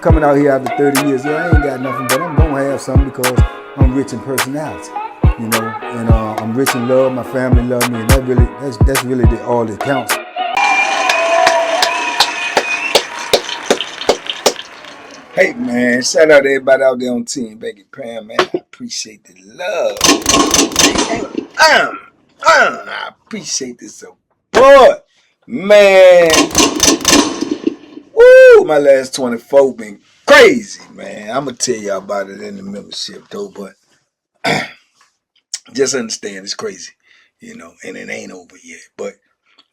coming out here after 30 years. Yeah, I ain't got nothing, but I'm gonna have something because I'm rich in personality, you know, and I'm rich in love. My family love me, and that's really all that counts. Hey man, shout out to everybody out there on Team Banky Pound, man. I appreciate the love. I appreciate the support, man. Woo! My last 24 been crazy, man. I'm gonna tell y'all about it in the membership though, but just understand it's crazy, you know, and it ain't over yet. But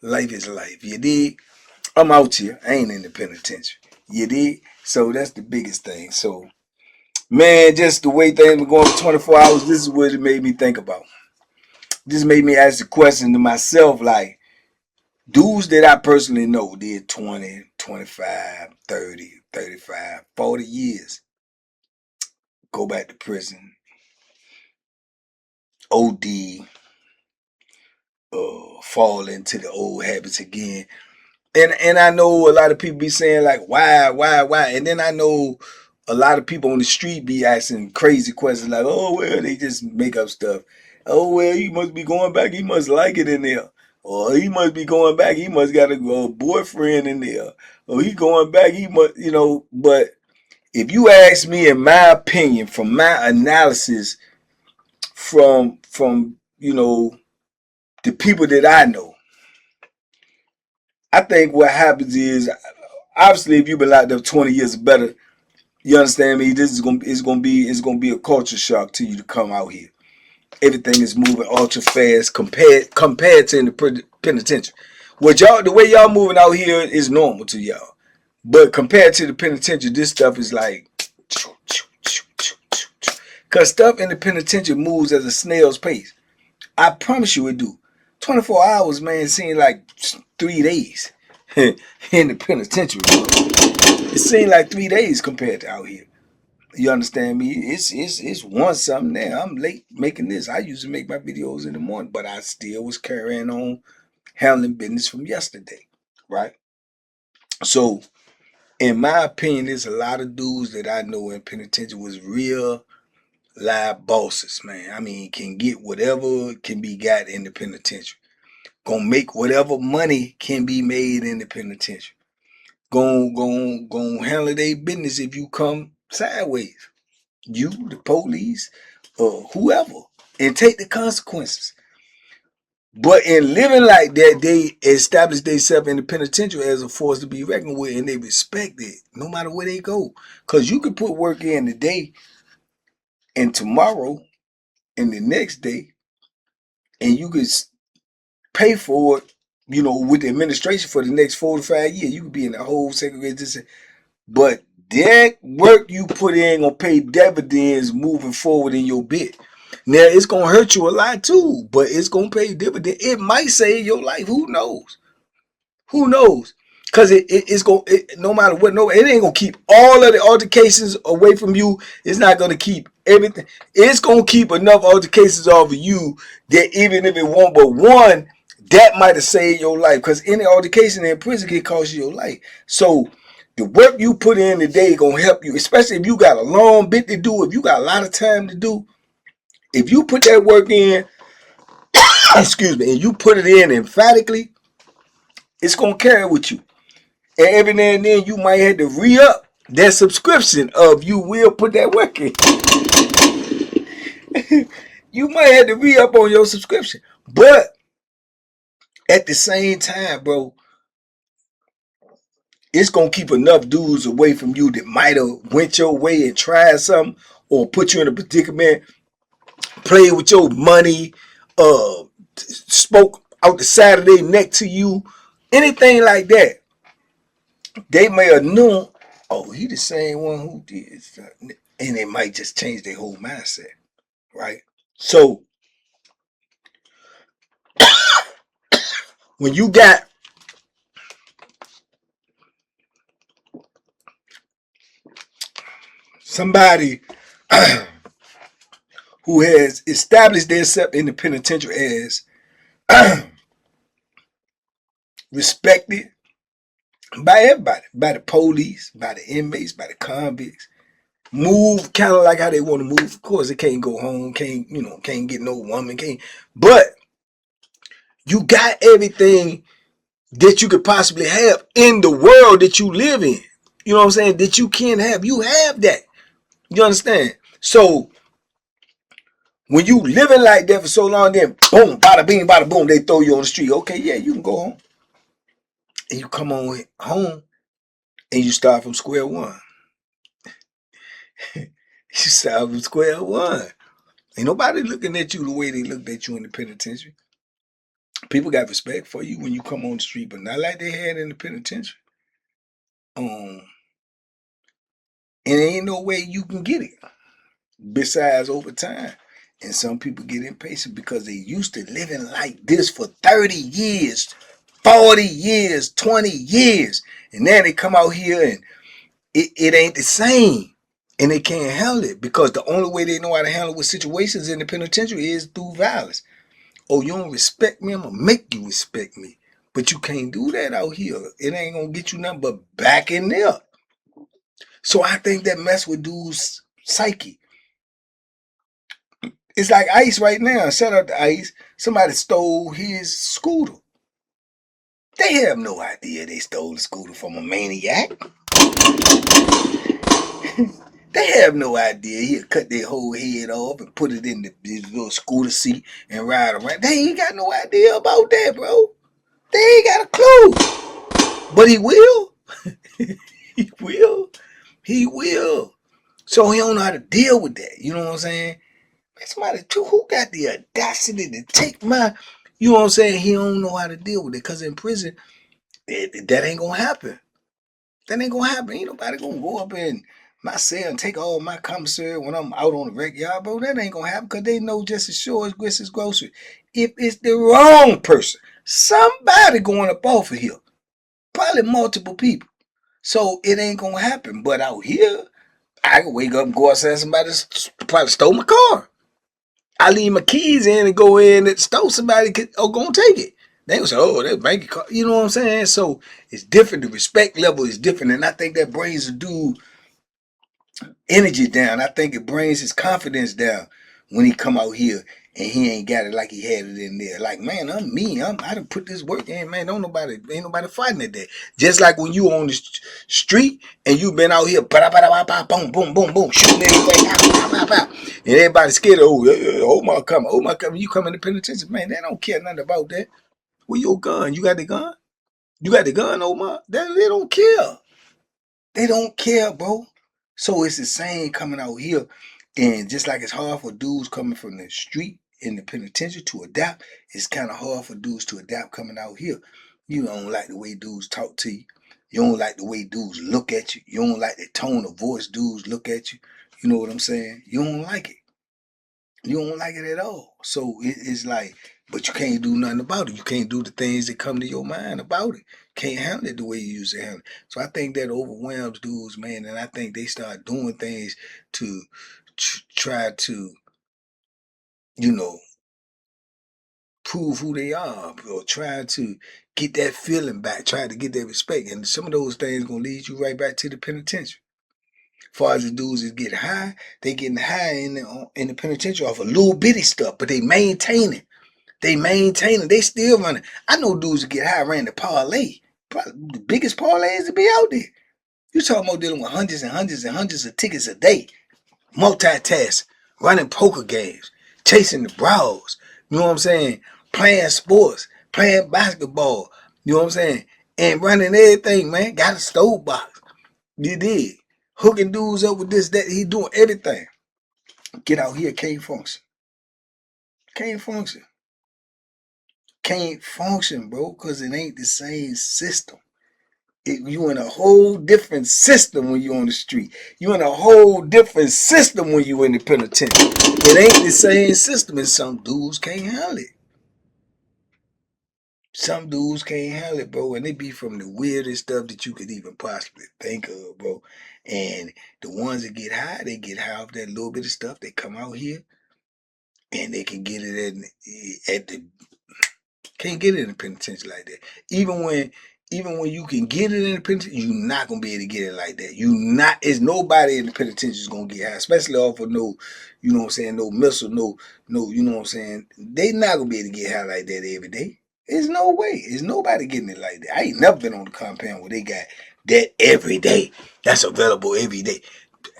life is life. You dig? I'm out here. I ain't in the penitentiary. You dig? So that's the biggest thing. So, man, just the way things were going for 24 hours, this is what it made me think about. This made me ask the question to myself, like, dudes that I personally know did 20, 25, 30, 35, 40 years. Go back to prison. OD. Fall into the old habits again. And I know a lot of people be saying like, why? And then I know a lot of people on the street be asking crazy questions like, oh, well, they just make up stuff. Oh, well, he must be going back. He must like it in there. Or he must be going back. He must got a boyfriend in there. Or he going back. He must, you know. But if you ask me, in my opinion, from my analysis, from you know, the people that I know, I think what happens is, obviously, if you've been locked up 20 years or better, you understand me. This is gonna be a culture shock to you to come out here. Everything is moving ultra fast compared to in the penitentiary. The way y'all moving out here is normal to y'all, but compared to the penitentiary, this stuff is like, cause stuff in the penitentiary moves at a snail's pace. I promise you it do. 24 hours, man, seems like 3 days in the penitentiary. It seemed like 3 days compared to out here. You understand me? It's one something now. I'm late making this. I usually make my videos in the morning, but I still was carrying on handling business from yesterday, right? So, in my opinion, there's a lot of dudes that I know in penitentiary was real live bosses, man. I mean, can get whatever can be got in the penitentiary. Gonna make whatever money can be made in the penitentiary. Gonna handle their business if you come sideways. You, the police, or whoever, and take the consequences. But in living like that, they establish themselves in the penitentiary as a force to be reckoned with, and they respect it no matter where they go. Because you can put work in today and tomorrow and the next day, and you could pay for it, you know, with the administration for the next 4 to 5 years. You could be in the whole segregated. But that work you put in gonna pay dividends moving forward in your bit. Now it's gonna hurt you a lot too, but it's gonna pay dividends. It might save your life. Who knows? Who knows? Cause it's gonna no matter what, it ain't gonna keep all of the altercations away from you. It's not gonna keep everything. It's gonna keep enough altercations off of you that even if it won't but one, that might have saved your life. Cause any altercation in prison can cost you your life. So the work you put in today gonna help you, especially if you got a long bit to do, if you got a lot of time to do. If you put that work in, excuse me, and you put it in emphatically, it's gonna carry with you. And every now and then you might have to re-up that subscription of you will put that work in. You might have to re-up on your subscription. But at the same time, bro, it's gonna keep enough dudes away from you that might have went your way and tried something or put you in a predicament, played with your money, spoke out the side of their neck to you, anything like that. They may have known, oh, he the same one who did, and it might just change their whole mindset, right? So when you got somebody who has established themselves in the penitentiary as respected, by everybody, by the police, by the inmates, by the convicts. Move kind of like how they want to move. Of course, they can't go home, can't get no woman, can't. But you got everything that you could possibly have in the world that you live in. You know what I'm saying? That you can have. You have that. You understand? So when you living like that for so long, then boom, bada bing, bada boom, they throw you on the street. Okay, yeah, you can go home. And you come on home and you start from square one. You start from square one. Ain't nobody looking at you the way they looked at you in the penitentiary. People got respect for you when you come on the street, but not like they had in the penitentiary. And there ain't no way you can get it besides over time. And some people get impatient because they used to living like this for 30 years, 40 years, 20 years. And now they come out here and it ain't the same. And they can't handle it because the only way they know how to handle with situations in the penitentiary is through violence. Oh, you don't respect me? I'm going to make you respect me. But you can't do that out here. It ain't going to get you nothing but back in there. So I think that mess with dudes' psyche. It's like Ice right now. Shout out to Ice. Somebody stole his scooter. They have no idea they stole the scooter from a maniac. They have no idea he'll cut their whole head off and put it in the little scooter seat and ride around. They ain't got no idea about that, bro. They ain't got a clue. But he will. He will. He will. So he don't know how to deal with that. You know what I'm saying? Somebody too who got the audacity to take my, you know what I'm saying? He don't know how to deal with it. Cause in prison, that ain't gonna happen. That ain't gonna happen. Ain't nobody gonna go up in my cell and take all my commissary when I'm out on the rec yard, bro. That ain't gonna happen because they know just as sure as grits is grocery. If it's the wrong person, somebody going up off of here. Probably multiple people. So it ain't gonna happen. But out here, I can wake up and go outside, somebody probably stole my car. I leave my keys in and go in and store, somebody could gonna take it. They gonna say, oh, that bank card. You know what I'm saying? So it's different. The respect level is different. And I think that brings a dude energy down. I think it brings his confidence down when he come out here and he ain't got it like he had it in there. Like, man, I'm me. I done put this work in, man. Ain't nobody fighting at that. Just like when you on the street and you been out here, boom, boom, boom, boom, shooting everything, and everybody scared. Oh my coming. You come in the penitentiary, man. They don't care nothing about that. Where your gun? You got the gun? You got the gun, Omar? They don't care. They don't care, bro. So it's the same coming out here. And just like it's hard for dudes coming from the street in the penitentiary to adapt, it's kind of hard for dudes to adapt coming out here. You don't like the way dudes talk to you. You don't like the way dudes look at you. You don't like the tone of voice dudes look at you. You know what I'm saying? You don't like it. You don't like it at all. So it's like, but you can't do nothing about it. You can't do the things that come to your mind about it. Can't handle it the way you used to handle it. So I think that overwhelms dudes, man. And I think they start doing things to try to, you know, prove who they are or try to get that feeling back, try to get that respect. And some of those things gonna lead you right back to the penitentiary. As far as the dudes that get high, they getting high in the penitentiary off a little bitty stuff, but they maintain it. They still running. I know dudes that get high ran the parlay. Probably the biggest parlays to be out there. You talking about dealing with hundreds and hundreds and hundreds of tickets a day. Multitask, running poker games, chasing the bras. You know what I'm saying? Playing sports, playing basketball. You know what I'm saying? And running everything, man. Got a stove box. You did. Hooking dudes up with this, that. He doing everything. Get out here, can't function. Can't function. Can't function, bro, because it ain't the same system. You in a whole different system when you on the street. You in a whole different system when you in the penitentiary. It ain't the same system, and some dudes can't handle it. Some dudes can't handle it, bro, and they be from the weirdest stuff that you could even possibly think of, bro. And the ones that get high, they get high off that little bit of stuff. They come out here and they can get it at the can't get it in the penitentiary like that. Even when even when you can get it in the penitentiary, you're not gonna be able to get it like that. You not, it's nobody in the penitentiary is gonna get high, especially off of no, you know what I'm saying, no missile, no, you know what I'm saying. They not gonna be able to get high like that every day. There's no way. There's nobody getting it like that. I ain't never been on the compound where they got that every day. That's available every day.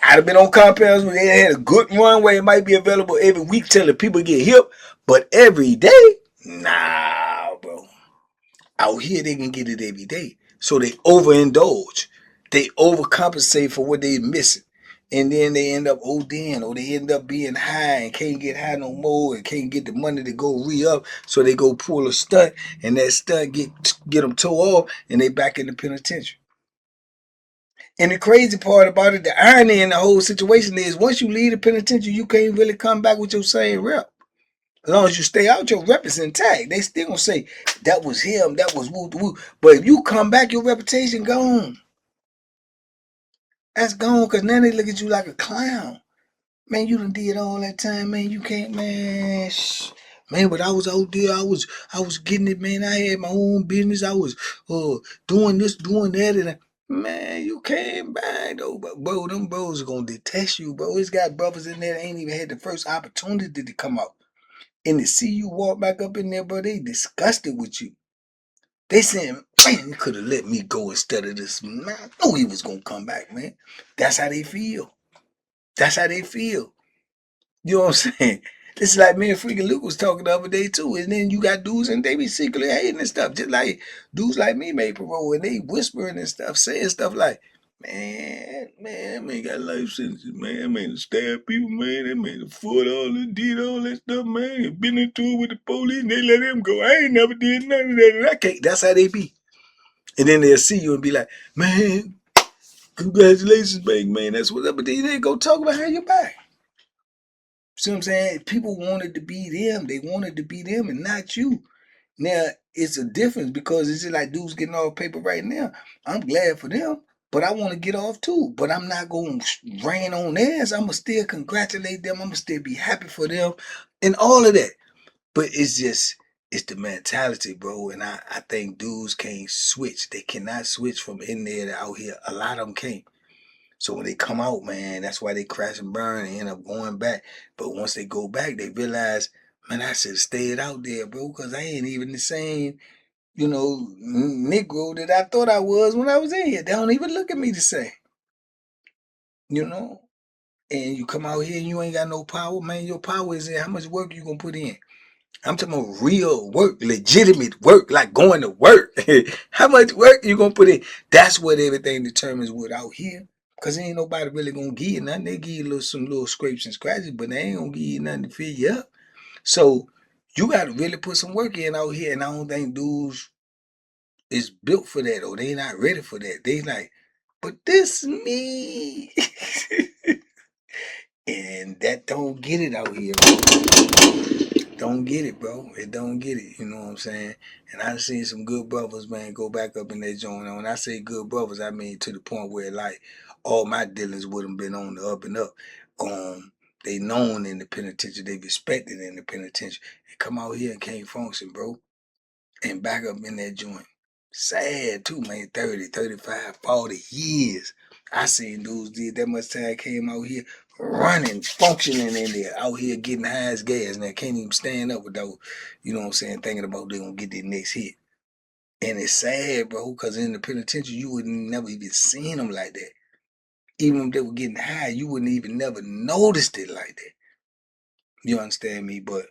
I'd have been on compounds where they had a good runway. It might be available every week till the people get hip, but every day, nah, bro. Out here, they can get it every day. So they overindulge. They overcompensate for what they're missing. And then they end up ODing, or they end up being high and can't get high no more and can't get the money to go re-up. So they go pull a stunt, and that stunt get them toe off, and they back in the penitentiary. And the crazy part about it, the irony in the whole situation is once you leave the penitentiary, you can't really come back with your same rep. As long as you stay out, your rep is intact. They still gonna say that was him, that was woo woo. But if you come back, your reputation gone. That's gone because now they look at you like a clown. Man, you done did all that time, man. You can't, man. Man, but I was out there. I was getting it, man. I had my own business. I was doing this, doing that, and man, you came back though. But bro, them bros are gonna detest you, bro. It's got brothers in there that ain't even had the first opportunity to come out. And to see you walk back up in there, bro, they disgusted with you. They saying, man, you could have let me go instead of this. Man, I knew he was gonna come back, man. That's how they feel. That's how they feel. You know what I'm saying? This is like me and freaking Luke was talking the other day too. And then you got dudes and they be secretly hating and stuff. Just like dudes like me made parole and they whispering and stuff, saying stuff like, man, got life sentences, man. That man stab people, man. That man fought all that, did all that stuff, man. He been into it with the police and they let him go. I ain't never did none of that. And I can't. That's how they be. And then they'll see you and be like, man, congratulations, big man. That's what's up. But then they go talk about how you back. See what I'm saying? People wanted to be them. They wanted to be them and not you. Now, it's a difference because it's just like dudes getting off paper right now. I'm glad for them, but I want to get off too. But I'm not going to rain on theirs. I'm going to still congratulate them. I'm going to still be happy for them and all of that. But it's just, it's the mentality, bro. And I think dudes can't switch. They cannot switch from in there to out here. A lot of them can't. So when they come out, man, that's why they crash and burn and end up going back. But once they go back, they realize, man, I should have stayed out there, bro, because I ain't even the same, Negro that I thought I was when I was in here. They don't even look at me the same, you know? And you come out here and you ain't got no power, man. Your power is in how much work you gonna put in. I'm talking about real work, legitimate work, like going to work. How much work you gonna put in? That's what everything determines with out here. Cause ain't nobody really gonna give you nothing. They give you some little scrapes and scratches, but they ain't gonna give you nothing to fill you up. So you gotta really put some work in out here. And I don't think dudes is built for that or they not ready for that. They like, but this me. And that don't get it out here, bro. Don't get it, bro. It don't get it. You know what I'm saying? And I've seen some good brothers, man, go back up in that joint. And when I say good brothers, I mean to the point where like all my dealings with them been on the up and up. They known in the penitentiary, they respected in the penitentiary. They come out here and can't function, bro. And back up in that joint. Sad too, man. 30, 35, 40 years. I seen dudes did that much time, came out here running, functioning in there, out here getting high as gas, and they can't even stand up without, you know what I'm saying, thinking about they gonna get their next hit. And it's sad, bro, because in the penitentiary, you would never even seen them like that. Even if they were getting high, you wouldn't even never noticed it like that. You understand me? But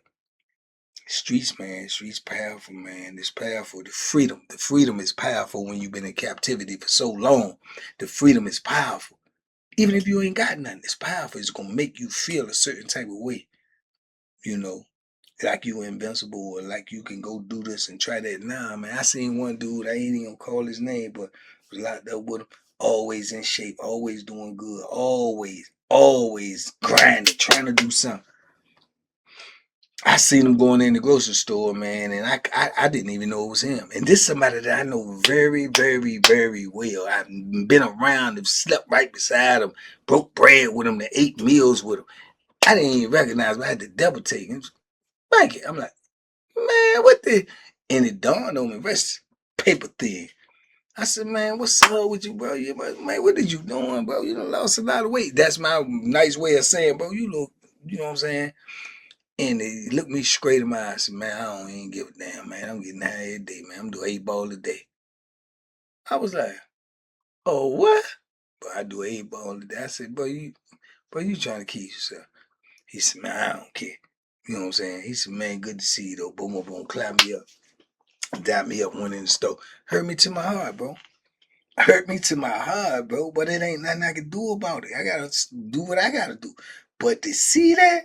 streets, man, streets powerful, man. It's powerful. The freedom is powerful when you've been in captivity for so long. The freedom is powerful. Even if you ain't got nothing, it's powerful. It's gonna make you feel a certain type of way, you know, like you invincible or like you can go do this and try that. Nah, man. I seen one dude. I ain't even gonna call his name, but was locked up with him. Always in shape, always doing good, always grinding, trying to do something. I seen him going in the grocery store, man, and I didn't even know it was him. And this is somebody that I know very, very, very well. I've been around him, slept right beside him, broke bread with him, and ate meals with him. I didn't even recognize him. I had to double take him. I'm like, man, what the? And it dawned on me, rest paper thin. I said, man, what's up with you, bro? Man, what did you doing, bro? You done lost a lot of weight. That's my nice way of saying, bro, you look, you know what I'm saying? And he looked me straight in my eyes and said, man, I don't even give a damn, man. I'm getting high every day, man. I'm doing 8 balls a day. I was like, oh, what? But I do 8 balls a day. I said, bro, you trying to keep yourself. He said, man, I don't care. You know what I'm saying? He said, man, good to see you, though. Boom, boom, boom. Clap me up. Dap me up, went in the store. Hurt me to my heart, bro. Hurt me to my heart, bro. But it ain't nothing I can do about it. I got to do what I got to do. But to see that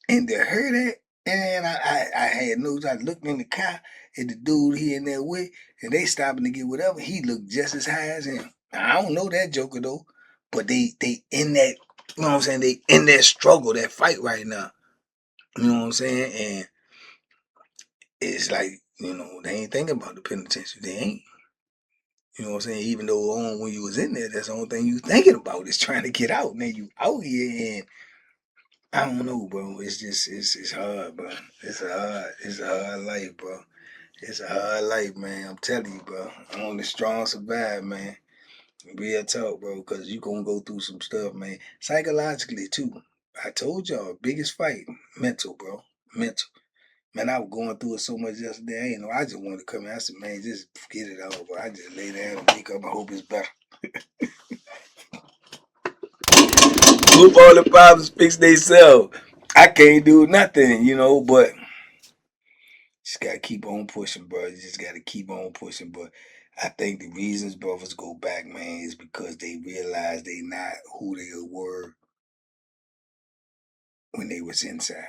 and to hear that, and I had news. I looked in the car at the dude he in there with, and they stopping to get whatever. He looked just as high as him. Now, I don't know that joker, though. But they in that, you know what I'm saying? They in that struggle, that fight right now. You know what I'm saying? And it's like, you know, they ain't thinking about the penitentiary. They ain't. You know what I'm saying? Even though when you was in there, that's the only thing you thinking about is trying to get out. And then you out here and I don't know, bro. It's just it's hard, bro. It's a hard life, bro. It's a hard life, man. I'm telling you, bro. Only strong survive, man. Real talk, bro, because you gonna go through some stuff, man. Psychologically too. I told y'all, biggest fight, mental, bro. Mental. Man, I was going through it so much yesterday. I ain't know. I just wanted to come in. I said, man, just forget it all, bro. I just lay down and wake up and hope it's better. Hope all the problems fix themselves. I can't do nothing, you know, but just gotta keep on pushing, bro. You just gotta keep on pushing. But I think the reasons brothers go back, man, is because they realize they not who they were when they was inside.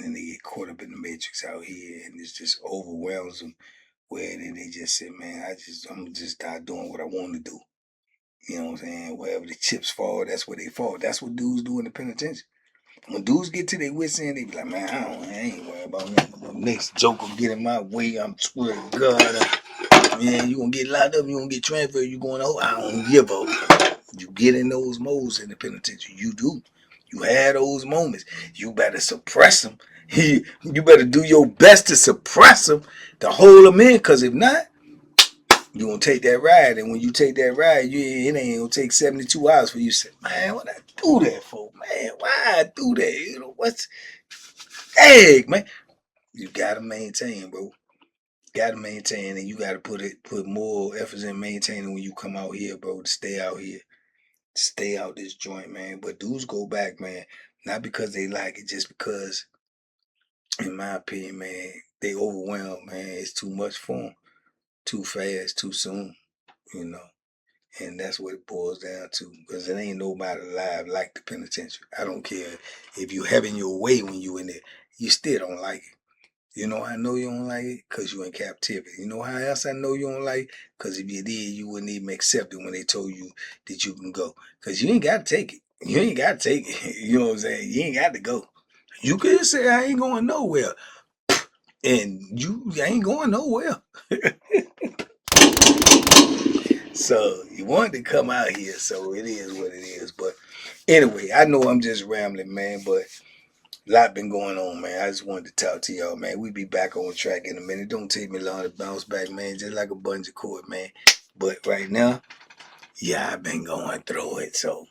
And they get caught up in the matrix out here, and it just overwhelms them. Where they just say, man, I'm just start doing what I want to do. You know what I'm saying? Wherever the chips fall, that's where they fall. That's what dudes do in the penitentiary. When dudes get to their wits end, they be like, man, I ain't worried about nothing. The next joke will get in my way. I'm swear to God, man, you gonna get locked up, you gonna get transferred, you going out. I don't give a. You get in those modes in the penitentiary. You do. You had those moments. You better suppress them. You better do your best to suppress them, to hold them in, because if not, you gonna take that ride. And when you take that ride, it ain't gonna take 72 hours for you to say, man, what I do that for, man? Why I do that? You know, what's egg, man? You gotta maintain, bro. Gotta maintain, and you gotta put more efforts in maintaining when you come out here, bro, to stay out here. Stay out this joint, man. But dudes go back, man, not because they like it, just because, in my opinion, man, they overwhelmed, man. It's too much for them. Too fast, too soon, you know. And that's what it boils down to. Because it ain't nobody alive like the penitentiary. I don't care if you having your way when you in there. You still don't like it. You know how I know you don't like it? Because you in captivity. You know how else I know you don't like it? Because if you did, you wouldn't even accept it when they told you that you can go. Because you ain't got to take it. You ain't got to take it. You know what I'm saying? You ain't got to go. You could say, I ain't going nowhere. And you ain't going nowhere. So you wanted to come out here, so it is what it is. But anyway, I know I'm just rambling, man, but a lot been going on, man. I just wanted to talk to y'all, man. We be back on track in a minute. Don't take me long to bounce back, man. Just like a bungee cord, man. But right now, yeah, I've been going through it, so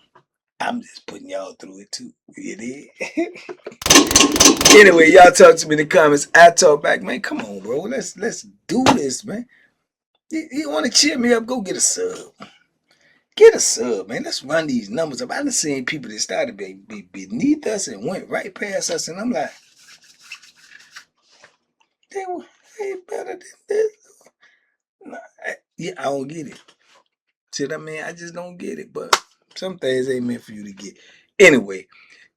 I'm just putting y'all through it too. You did? Anyway, y'all talk to me in the comments. I talk back, man. Come on, bro. Let's do this, man. You want to cheer me up? Go get a sub. Get a sub, man. Let's run these numbers up. I done seen people that started beneath us and went right past us, and I'm like, they better than this. Nah, I don't get it. See what I mean? I just don't get it. But some things ain't meant for you to get. Anyway,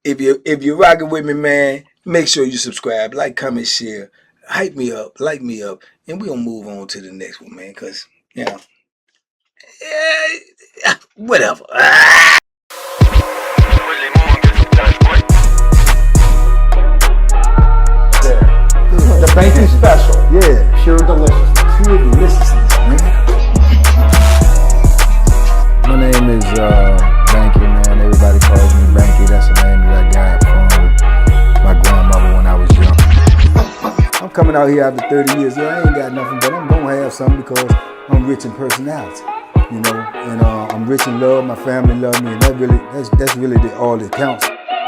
if you're rocking with me, man, make sure you subscribe, like, comment, share, hype me up, like me up, and we gonna move on to the next one, man. Cause you know, whatever. The banking special. Yeah. Pure deliciousness. Pure deliciousness, man. My name is Banky, man. Everybody calls me Banky. That's the name that I got from my grandmother when I was young. I'm coming out here after 30 years. Yeah, I ain't got nothing, but I'm gonna have something because I'm rich in personality, you know, and I'm rich in love. My family love me, and that's really all that counts.